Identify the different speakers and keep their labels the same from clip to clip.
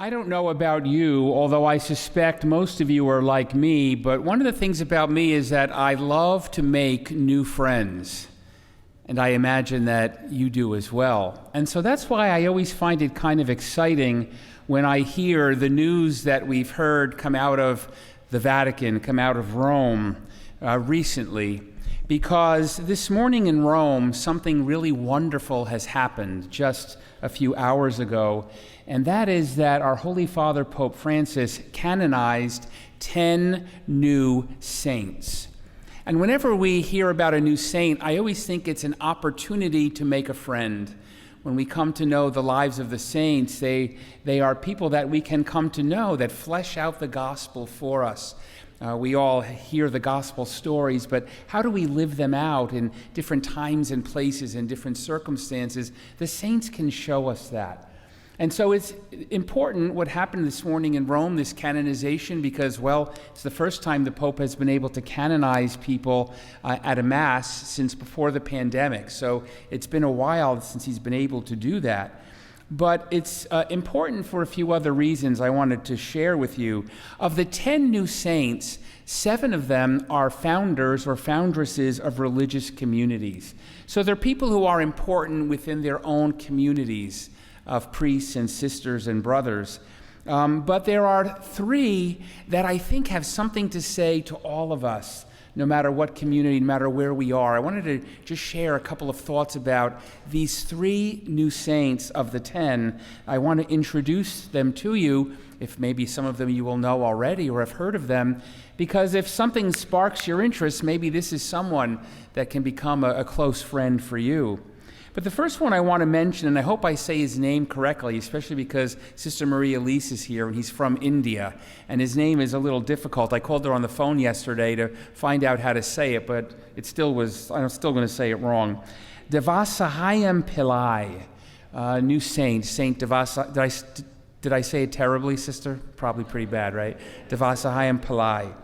Speaker 1: I don't know about you, although I suspect most of you are like me, but one of the things about me is that I love to make new friends. And I imagine that you do as well. And so that's why I always find it kind of exciting when I hear the news that we've heard come out of the Vatican, come out of Rome recently. Because this morning in Rome, something really wonderful has happened just a few hours ago, and that is that our Holy Father, Pope Francis, canonized 10 new saints. And whenever we hear about a new saint, I always think it's an opportunity to make a friend. When we come to know the lives of the saints, they are people that we can come to know, that flesh out the gospel for us. We all hear the gospel stories, but how do we live them out in different times and places and different circumstances? The saints can show us that. And so it's important what happened this morning in Rome, this canonization, because, well, it's the first time the Pope has been able to canonize people at a Mass since before the pandemic. So it's been a while since he's been able to do that. But it's important for a few other reasons I wanted to share with you. Of the 10 new saints, 7 of them are founders or foundresses of religious communities. So they're people who are important within their own communities of priests and sisters and brothers. But there are 3 that I think have something to say to all of us, no matter what community, no matter where we are. I wanted to just share a couple of thoughts about these 3 new saints of the 10. I want to introduce them to you, if maybe some of them you will know already or have heard of them, because if something sparks your interest, maybe this is someone that can become a close friend for you. But the first one I want to mention, and I hope I say his name correctly, especially because Sister Maria Elise is here, and he's from India, and his name is a little difficult. I called her on the phone yesterday to find out how to say it, but I'm still going to say it wrong. Devasahayam Pillai, new saint, Saint Devasa. Did I say it terribly, sister? Probably pretty bad, right? Devasahayam Pillai.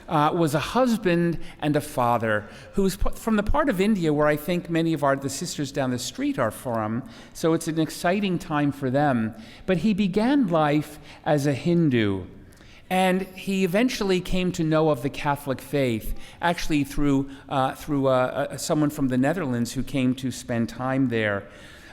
Speaker 1: Was a husband and a father who was from the part of India where I think many of the sisters down the street are from, so it's an exciting time for them. But he began life as a Hindu, and he eventually came to know of the Catholic faith, actually through someone from the Netherlands who came to spend time there.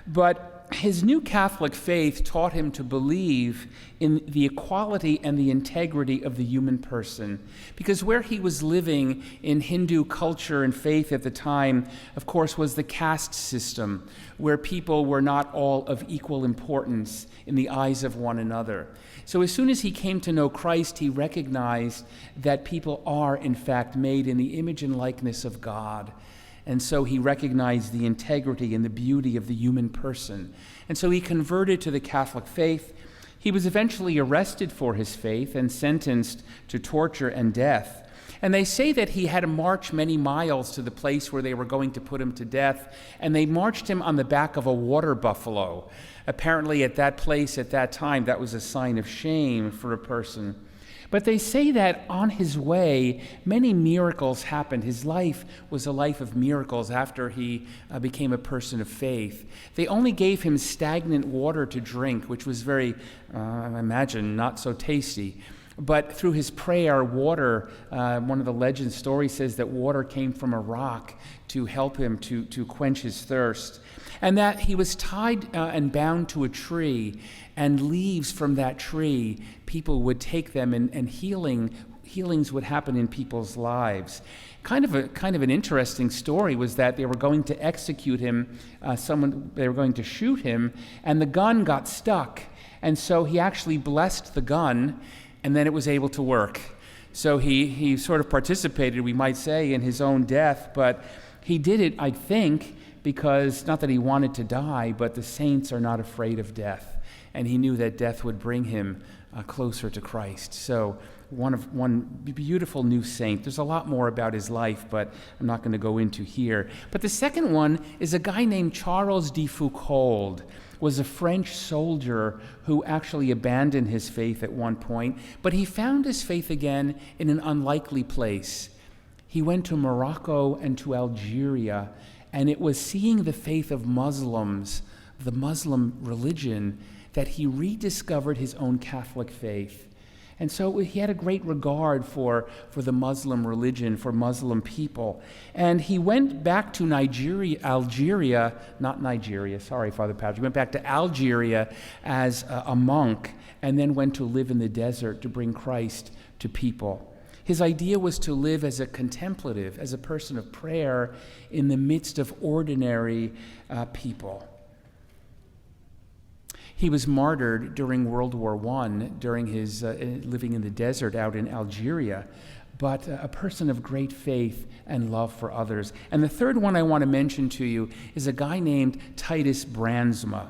Speaker 1: But his new Catholic faith taught him to believe in the equality and the integrity of the human person. Because where he was living in Hindu culture and faith at the time, of course, was the caste system, where people were not all of equal importance in the eyes of one another. So as soon as he came to know Christ, he recognized that people are, in fact, made in the image and likeness of God. And so he recognized the integrity and the beauty of the human person. And so he converted to the Catholic faith. He was eventually arrested for his faith and sentenced to torture and death. And they say that he had to march many miles to the place where they were going to put him to death, and they marched him on the back of a water buffalo. Apparently at that place, at that time, that was a sign of shame for a person. But they say that on his way, many miracles happened. His life was a life of miracles after he became a person of faith. They only gave him stagnant water to drink, which was very, I imagine, not so tasty. But through his prayer, water, one of the legend stories says that water came from a rock to help him to quench his thirst. And that he was tied and bound to a tree, and leaves from that tree, people would take them, and healings would happen in people's lives. Kind of an interesting story was that they were going to execute him, they were going to shoot him, and the gun got stuck. And so he actually blessed the gun, and then it was able to work. So he sort of participated, we might say, in his own death, but he did it, I think, because not that he wanted to die, but the saints are not afraid of death. And he knew that death would bring him closer to Christ. So one beautiful new saint. There's a lot more about his life, but I'm not going to go into here. But the second one is a guy named Charles de Foucauld. Was a French soldier who actually abandoned his faith at one point, but he found his faith again in an unlikely place. He went to Morocco and to Algeria, and it was seeing the faith of Muslims, the Muslim religion, that he rediscovered his own Catholic faith. And so he had a great regard for the Muslim religion, for Muslim people. And he went back to Algeria, not Nigeria, sorry, Father Patrick. He went back to Algeria as a monk and then went to live in the desert to bring Christ to people. His idea was to live as a contemplative, as a person of prayer in the midst of ordinary people. He was martyred during World War I, during his living in the desert out in Algeria, but a person of great faith and love for others. And the third one I want to mention to you is a guy named Titus Brandsma.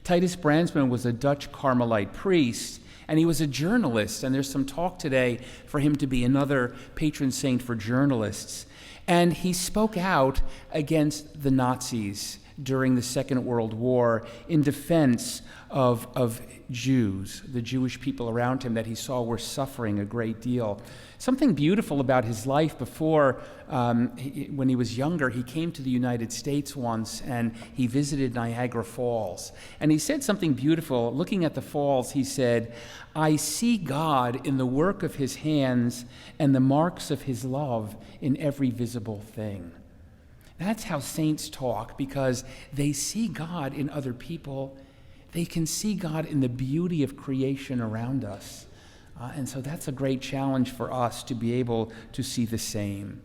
Speaker 1: Titus Brandsma was a Dutch Carmelite priest, and he was a journalist, and there's some talk today for him to be another patron saint for journalists. And he spoke out against the Nazis during the Second World War in defense of Jews, the Jewish people around him that he saw were suffering a great deal. Something beautiful about his life before, when he was younger, he came to the United States once and he visited Niagara Falls. And he said something beautiful. Looking at the falls, he said, "I see God in the work of his hands and the marks of his love in every visible thing." That's how saints talk, because they see God in other people. They can see God in the beauty of creation around us. And so that's a great challenge for us to be able to see the same.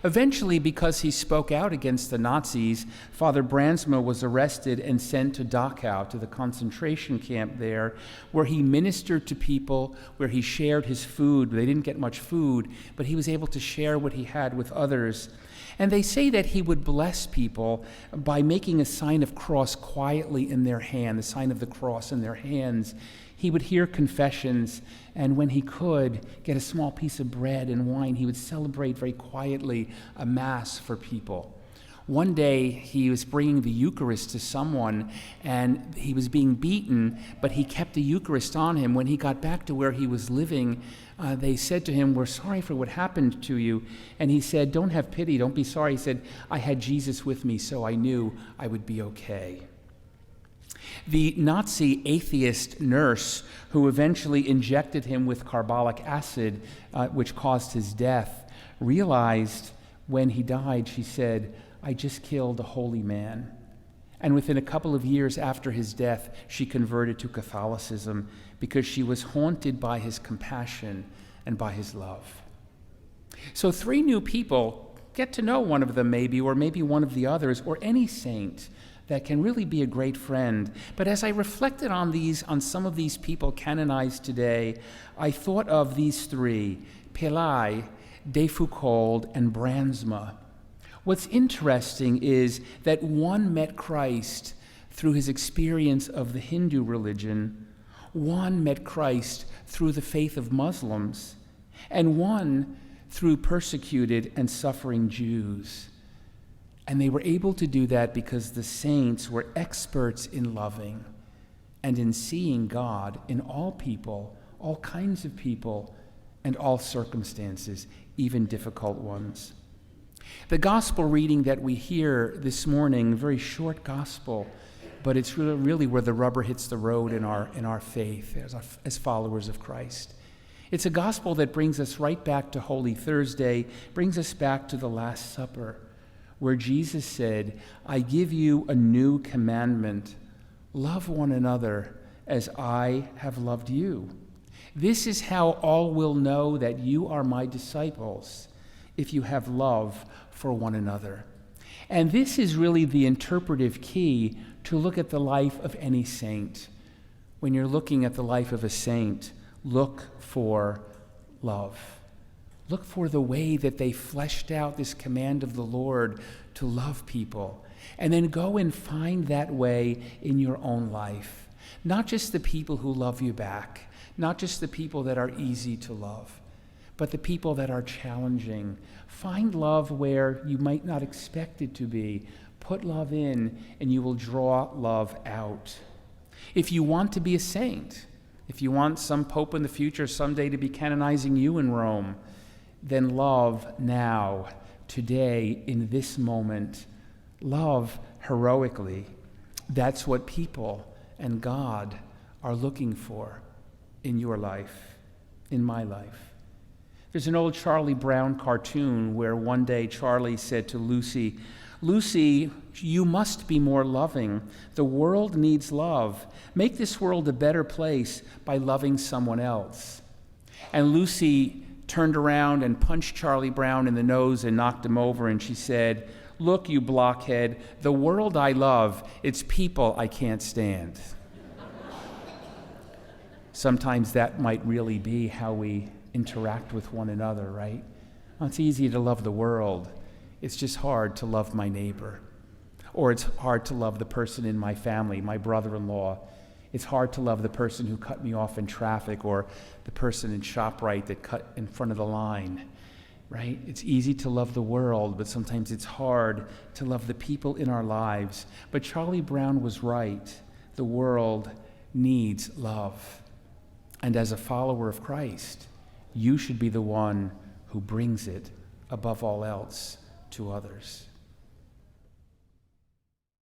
Speaker 1: Eventually, because he spoke out against the Nazis, Father Brandsma was arrested and sent to Dachau, to the concentration camp there, where he ministered to people, where he shared his food. They didn't get much food, but he was able to share what he had with others. And they say that he would bless people by making a sign of cross quietly in their hand, the sign of the cross in their hands. He would hear confessions, and when he could get a small piece of bread and wine, he would celebrate very quietly a Mass for people. One day, he was bringing the Eucharist to someone, and he was being beaten, but he kept the Eucharist on him. When he got back to where he was living, they said to him, "We're sorry for what happened to you." And he said, "Don't have pity, don't be sorry." He said, "I had Jesus with me, so I knew I would be okay." The Nazi atheist nurse who eventually injected him with carbolic acid, which caused his death, realized when he died, she said, "I just killed a holy man." And within a couple of years after his death, she converted to Catholicism because she was haunted by his compassion and by his love. So 3 new people, get to know one of them maybe, or maybe one of the others, or any saint that can really be a great friend. But as I reflected on some of these people canonized today, I thought of these 3, Pélade, Desfoucauld, and Brandsma. What's interesting is that one met Christ through his experience of the Hindu religion, one met Christ through the faith of Muslims, and one through persecuted and suffering Jews. And they were able to do that because the saints were experts in loving and in seeing God in all people, all kinds of people, and all circumstances, even difficult ones. The gospel reading that we hear this morning, very short gospel, but it's really where the rubber hits the road in our faith as followers of Christ. It's a gospel that brings us right back to Holy Thursday, brings us back to the Last Supper, where Jesus said, "I give you a new commandment. Love one another as I have loved you. This is how all will know that you are my disciples, if you have love for one another." And this is really the interpretive key to look at the life of any saint. When you're looking at the life of a saint, look for love. Look for the way that they fleshed out this command of the Lord to love people. And then go and find that way in your own life. Not just the people who love you back, not just the people that are easy to love, but the people that are challenging. Find love where you might not expect it to be. Put love in, and you will draw love out. If you want to be a saint, if you want some pope in the future someday to be canonizing you in Rome, then love now, today, in this moment. Love heroically. That's what people and God are looking for in your life, in my life. There's an old Charlie Brown cartoon where one day Charlie said to Lucy, "Lucy, you must be more loving. The world needs love. Make this world a better place by loving someone else." And Lucy turned around and punched Charlie Brown in the nose and knocked him over, and she said, "Look, you blockhead, the world I love, it's people I can't stand." Sometimes that might really be how we interact with one another, right? Well, it's easy to love the world. It's just hard to love my neighbor. Or it's hard to love the person in my family, my brother-in-law. It's hard to love the person who cut me off in traffic, or the person in ShopRite that cut in front of the line, right? It's easy to love the world, but sometimes it's hard to love the people in our lives. But Charlie Brown was right. The world needs love. And as a follower of Christ, you should be the one who brings it above all else to others.